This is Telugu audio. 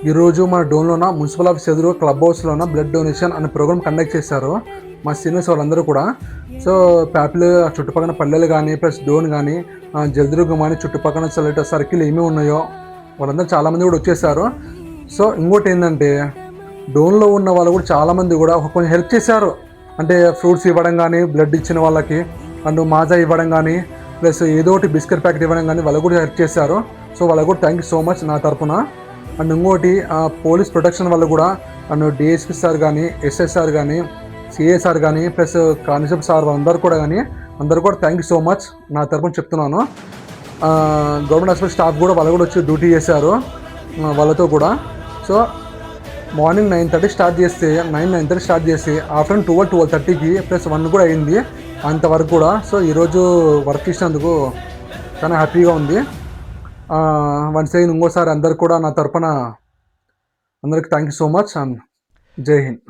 ఈరోజు మన డోన్లోన మున్సిపల్ ఆఫీస్ ఎదురు క్లబ్ హౌస్లోన బ్లడ్ డొనేషన్ అనే ప్రోగ్రామ్ కండక్ట్ చేశారు మా సీనియర్స్ వాళ్ళందరూ కూడా. సో ప్యాపిల్ చుట్టుపక్కల పల్లెలు కానీ ప్లస్ డోన్ కానీ జలదుర్గం కానీ చుట్టుపక్కల సర్కిల్ ఏమేమి ఉన్నాయో వాళ్ళందరూ చాలామంది కూడా వచ్చేసారు. సో ఇంకోటి ఏంటంటే డోన్లో ఉన్న వాళ్ళు కూడా చాలామంది కూడా కొంచెం హెల్ప్ చేశారు. అంటే ఫ్రూట్స్ ఇవ్వడం కానీ, బ్లడ్ ఇచ్చిన వాళ్ళకి అండ్ మాజా ఇవ్వడం కానీ, ప్లస్ ఏదో ఒకటి బిస్కెట్ ప్యాకెట్ ఇవ్వడం కానీ వాళ్ళకు కూడా హెల్ప్ చేశారు. సో వాళ్ళకు కూడా థ్యాంక్ యూ సో మచ్ నా తరఫున. అండ్ ఇంకోటి పోలీస్ ప్రొటెక్షన్ వల్ల కూడా అండ్ డిఎస్పీ సార్ కానీ, ఎస్ఎస్ఆర్ కానీ, సిఎస్ఆర్ కానీ, ప్లస్ కానిస్టేబుల్ సార్ అందరూ కూడా థ్యాంక్ యూ సో మచ్ నా తరఫున చెప్తున్నాను. గవర్నమెంట్ హాస్పిటల్ స్టాఫ్ కూడా వాళ్ళు కూడా వచ్చి డ్యూటీ చేశారు వాళ్ళతో కూడా. సో మార్నింగ్ 9:30 స్టార్ట్ చేస్తే 9:30 స్టార్ట్ చేసి ఆఫ్టర్నూన్ 12:30కి ప్లస్ 1 కూడా అయింది అంతవరకు కూడా. సో ఈరోజు వర్క్ ఇచ్చినందుకు చాలా హ్యాపీగా ఉంది. వన్స్ అగైన్ ఇంకోసారి అందరు కూడా నా తరపున అందరికి thank you so much and జై హింద్.